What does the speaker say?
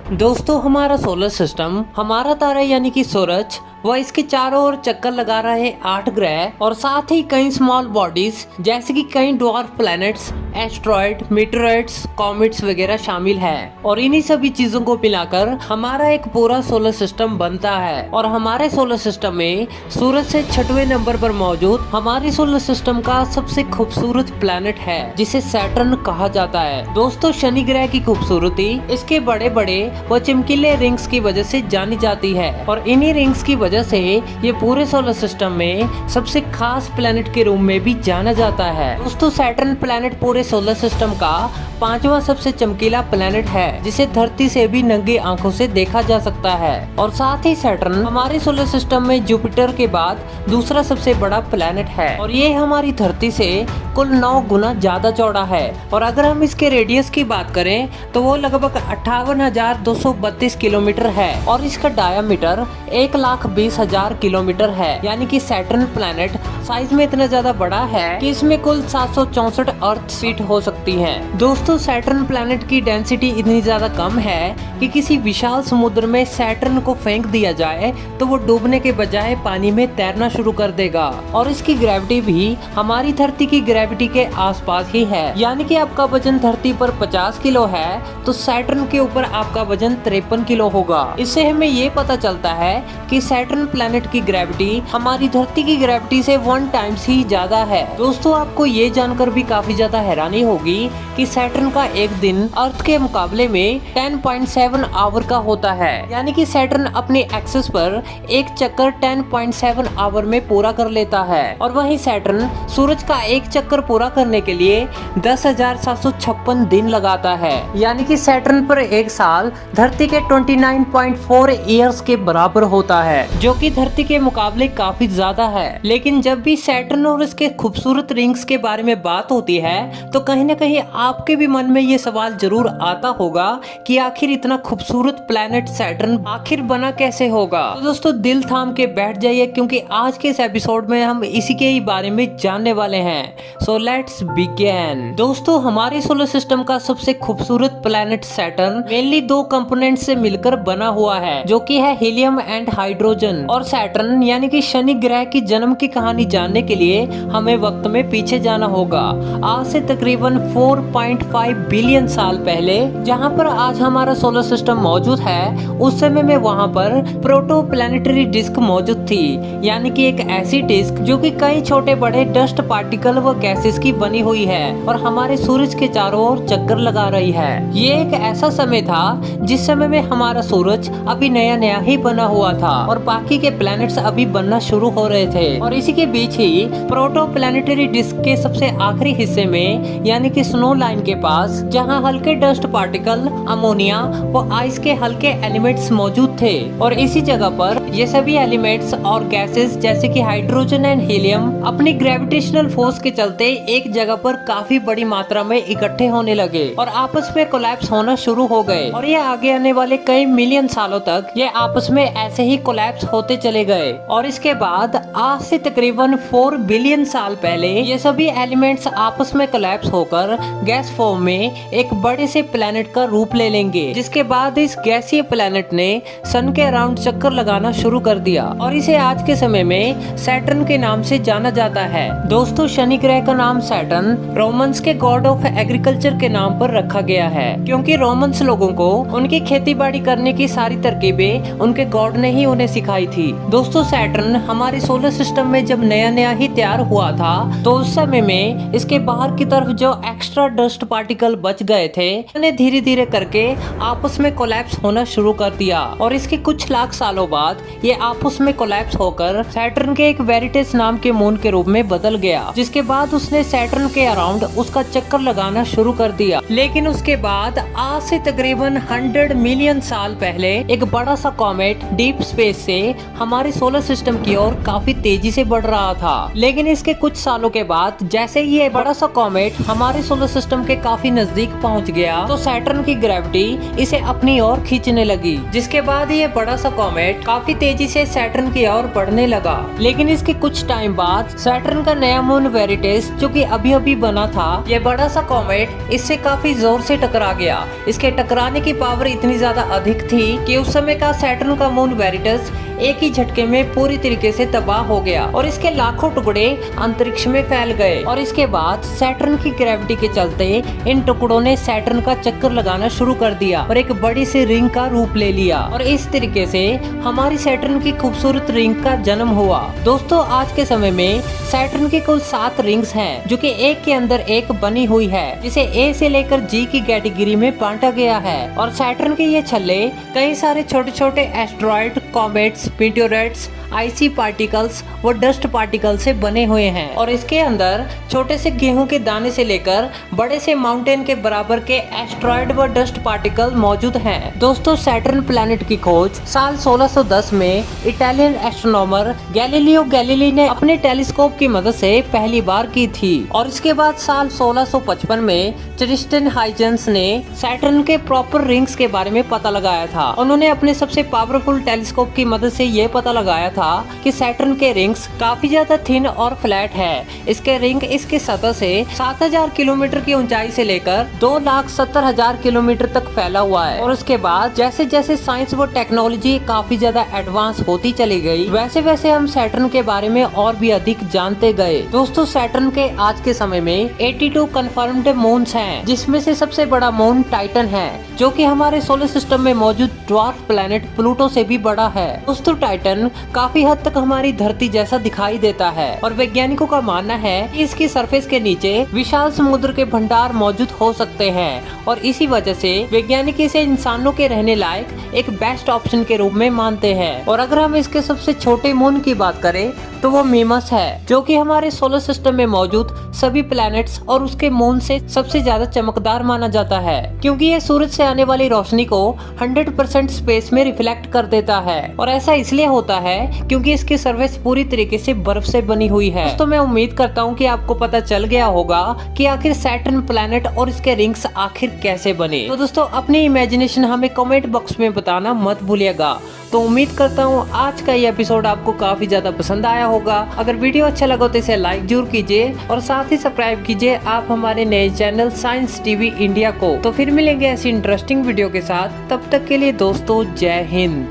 दोस्तों हमारा solar system, हमारा तारा यानी कि सूरज व इसके चारों ओर चक्कर लगा रहे 8 ग्रह और साथ ही कई स्मॉल बॉडीज जैसे कि कई ड्वार्फ प्लैनेट्स, एस्ट्रॉइड, मीटरॉइड्स, कॉमेट्स वगैरह शामिल हैं और इन्हीं सभी चीजों को मिलाकर हमारा एक पूरा सोलर सिस्टम बनता है। और हमारे सोलर सिस्टम में सूरज से 6वें नंबर पर मौजूद हमारे सोलर सिस्टम का सबसे खूबसूरत प्लैनेट है जिसे सैटर्न कहा जाता है। दोस्तों शनि ग्रह की खूबसूरती इसके बड़े बड़े व चमकीले रिंग्स की वजह से जानी जाती है और इन्हीं रिंग्स की वजह से ये पूरे सोलर सिस्टम में सबसे खास प्लैनेट के रूप में भी जाना जाता है। दोस्तों सैटर्न प्लैनेट पूरे सोलर सिस्टम का 5वां सबसे चमकीला प्लैनेट है जिसे धरती से भी नंगी आंखों से देखा जा सकता है और साथ ही सैटर्न हमारे सोलर सिस्टम में जुपिटर के बाद दूसरा सबसे बड़ा प्लैनेट है और ये हमारी धरती से कुल 9 गुना ज्यादा चौड़ा है। और अगर हम इसके रेडियस की बात करें तो वो लगभग 58,232 किलोमीटर है और इसका डायामीटर 1,20,000 किलोमीटर है। यानी कि सैटर्न प्लैनेट साइज में इतना ज्यादा बड़ा है कि इसमें कुल 764 अर्थ फीट हो सकती हैं। दोस्तों सैटर्न प्लैनेट की डेंसिटी इतनी ज्यादा कम है कि किसी विशाल समुद्र में सैटर्न को फेंक दिया जाए तो वो डूबने के बजाय पानी में तैरना शुरू कर देगा और इसकी ग्रेविटी भी हमारी धरती की ग्रेविटी के आसपास ही है। यानी कि आपका वजन धरती पर 50 किलो है तो सैटर्न के ऊपर आपका वजन 53 किलो होगा। इससे हमें ये पता चलता है कि सैटर्न प्लैनेट की ग्रेविटी हमारी धरती की ग्रेविटी से 1 टाइम्स ही ज्यादा है। दोस्तों आपको ये जानकर भी काफी ज्यादा हैरानी होगी कि सैटर्न का एक दिन अर्थ के मुकाबले में 10.7 आवर का होता है। यानी कि सैटर्न अपनी एक्सिस पर एक चक्कर 10.7 आवर में पूरा कर लेता है और वहीं सैटर्न सूरज का एक चक्कर पूरा करने के लिए 10,756 दिन लगाता है। यानी कि सैटर्न पर एक साल धरती के 29.4 ईयर्स के बराबर होता है जो कि धरती के मुकाबले काफी ज्यादा है। लेकिन जब भी सैटर्न और इसके खूबसूरत रिंग्स के बारे में बात होती है तो कहीं न कहीं आपके भी मन में ये सवाल जरूर आता होगा कि आखिर इतना खूबसूरत प्लैनेट सैटर्न आखिर बना कैसे होगा। तो दोस्तों दिल थाम के बैठ जाइए क्योंकि आज के इस एपिसोड में हम इसी के ही बारे में जानने वाले हैं। So let's begin. दोस्तों हमारे सोलर सिस्टम का सबसे खूबसूरत प्लैनेट सैटर्न मेनली 2 कंपोनेंट से मिलकर बना हुआ है जो कि है हीलियम एंड हाइड्रोजन। और सैटर्न यानी कि शनि ग्रह की जन्म की कहानी जानने के लिए हमें वक्त में पीछे जाना होगा। आज से तकरीबन 4.5 बिलियन साल पहले जहां पर आज हमारा सोलर सिस्टम मौजूद है उस समय में वहां पर प्रोटो प्लैनेटरी डिस्क मौजूद थी। यानी कि एक ऐसी डिस्क जो कि कई छोटे बड़े डस्ट पार्टिकल व गैसेस की बनी हुई है और हमारे सूरज के चारों ओर चक्कर लगा रही है। ये एक ऐसा समय था जिस समय में हमारा सूरज अभी नया नया ही बना हुआ था और बाकी के प्लैनेट्स अभी बनना शुरू हो रहे थे। और इसी के बीच ही प्रोटो प्लैनेटरी डिस्क के सबसे आखिरी हिस्से में यानी कि स्नो लाइन के पास जहां हल्के डस्ट पार्टिकल, अमोनिया व आइस के हल्के एलिमेंट्स मौजूद थे और इसी जगह पर ये सभी एलिमेंट्स और गैसेस जैसे कि हाइड्रोजन एंड हीलियम अपनी ग्रेविटेशनल फोर्स के चलते एक जगह पर काफी बड़ी मात्रा में इकट्ठे होने लगे और आपस में कोलैप्स होना शुरू हो गए और ये आगे आने वाले कई मिलियन सालों तक ये आपस में ऐसे ही कोलैप्स होते चले गए। और इसके बाद आज से तकरीबन 4 बिलियन साल पहले ये सभी एलिमेंट्स आपस में कोलैप्स होकर गैस फॉर्म में एक बड़े से प्लैनेट का रूप ले लेंगे जिसके बाद इस गैसीय प्लैनेट ने सन के अराउंड चक्कर लगाना शुरू कर दिया और इसे आज के समय में सैटर्न के नाम से जाना जाता है। दोस्तों शनि ग्रह का नाम सैटर्न रोमन्स के गॉड ऑफ एग्रीकल्चर के नाम पर रखा गया है क्योंकि रोमन्स लोगों को उनकी खेती बाड़ी करने की सारी तरकीबें उनके गॉड ने ही उन्हें सिखाई थी। दोस्तों सैटर्न हमारे सोलर सिस्टम में जब नया नया ही तैयार हुआ था तो उस समय में इसके बाहर की तरफ जो एक्स्ट्रा डस्ट पार्टिकल बच गए थे उन्हें धीरे धीरे करके आपस में कोलैप्स होना शुरू कर दिया और इसके कुछ लाख सालों बाद ये आपस में कोलैप्स होकर सैटर्न के एक वेरिटेस नाम के मून के रूप में बदल गया जिसके बाद उसने सैटर्न के अराउंड उसका चक्कर लगाना शुरू कर दिया। लेकिन उसके बाद आज से तकरीबन 100 मिलियन साल पहले एक बड़ा सा कॉमेट डीप स्पेस से हमारे सोलर सिस्टम की ओर काफी तेजी से बढ़ रहा था। लेकिन इसके कुछ सालों के बाद जैसे ही ये बड़ा सा कॉमेट हमारे सोलर सिस्टम के काफी नजदीक पहुंच गया तो सैटर्न की ग्रेविटी इसे अपनी ओर खींचने लगी जिसके बाद ये बड़ा सा कॉमेट काफी तेजी से सैटर्न की ओर बढ़ने लगा। लेकिन इसके कुछ टाइम बाद सैटर्न का नया मून वेरिटेस जो कि अभी अभी बना था, ये बड़ा सा कॉमेट इससे काफी जोर से टकरा गया। इसके टकराने की पावर इतनी ज्यादा अधिक थी कि उस समय का सैटर्न का मून वेरिटस एक ही झटके में पूरी तरीके से तबाह हो गया और इसके लाखों टुकड़े अंतरिक्ष में फैल गए। और इसके बाद सैटर्न की ग्रेविटी के चलते इन टुकड़ों ने सैटर्न का चक्कर लगाना शुरू कर दिया और एक बड़ी सी रिंग का रूप ले लिया और इस तरीके से हमारी सैटर्न की खूबसूरत रिंग का जन्म हुआ। दोस्तों, आज के समय में सैटर्न की कुल 7 रिंग्स हैं, जो कि एक के अंदर एक बनी हुई है, जिसे ए से लेकर जी की कैटेगरी में बांटा गया है। और सैटर्न के ये छल्ले कई सारे छोटे छोटे एस्ट्रॉइड, कॉमेट्स, मीटियोराइट्स, आइसी पार्टिकल्स व डस्ट पार्टिकल से बने हुए हैं। और इसके अंदर छोटे से गेहूं के दाने से लेकर बड़े से माउंटेन के बराबर के एस्ट्रॉइड व डस्ट पार्टिकल मौजूद हैं। दोस्तों, सैटर्न प्लैनेट की खोज साल 1610 में इटालियन एस्ट्रोनॉमर गैलीलियो गैलीली ने अपने टेलीस्कोप की मदद से पहली बार की थी। और इसके बाद साल 1655 में ट्रिस्टन हाइजेंस ने सैटर्न के प्रॉपर रिंग्स के बारे में पता लगाया था। उन्होंने अपने सबसे पावरफुल टेलीस्कोप की मदद से ये पता लगाया था कि सैटर्न के रिंग्स काफी ज्यादा थिन और फ्लैट है। इसके रिंग इसके सतह से 7000 किलोमीटर की ऊंचाई से लेकर 2,70,000 किलोमीटर तक फैला हुआ है। और उसके बाद जैसे जैसे साइंस व टेक्नोलॉजी काफी ज्यादा एडवांस होती चली गई, वैसे वैसे हम सैटर्न के बारे में और भी अधिक जानते गए। दोस्तों, सैटर्न के आज के समय में 82 कंफर्म्ड मून्स हैं, जिसमें से सबसे बड़ा मून टाइटन है, जो कि हमारे सोलर सिस्टम में मौजूद ड्वार्फ प्लैनेट प्लूटो से भी बड़ा है। दोस्तों, टाइटन काफी हद तक हमारी धरती जैसा दिखाई देता है और वैज्ञानिकों का मानना है कि इसकी सरफेस के नीचे विशाल समुद्र के भंडार मौजूद हो सकते हैं और इसी वजह से वैज्ञानिक इसे इंसानों के रहने लायक एक बेस्ट ऑप्शन के रूप में मानते हैं। और अगर हम इसके सबसे छोटे मून की बात करें तो वो मीमस है, जो कि हमारे सोलर सिस्टम में मौजूद सभी प्लैनेट्स और उसके मून से सबसे ज्यादा चमकदार माना जाता है, क्योंकि ये सूरज से आने वाली रोशनी को 100% स्पेस में रिफ्लेक्ट कर देता है। और ऐसा इसलिए होता है क्योंकि इसकी सरफेस पूरी तरीके से बर्फ से बनी हुई है। दोस्तों, मैं उम्मीद करता हूँ कि आपको पता चल गया होगा कि आखिर सैटर्न प्लैनेट और इसके रिंग्स आखिर कैसे बने। तो दोस्तों, अपनी इमेजिनेशन हमें कमेंट बॉक्स में बताना मत भूलिएगा। तो उम्मीद करता हूँ आज का ये एपिसोड आपको काफी ज्यादा पसंद आया होगा। अगर वीडियो अच्छा लगा तो इसे लाइक जरूर कीजिए और साथ ही सब्सक्राइब कीजिए आप हमारे नए चैनल साइंस टीवी इंडिया को। तो फिर मिलेंगे ऐसी इंटरेस्टिंग वीडियो के साथ, तब तक के लिए दोस्तों, जय हिंद।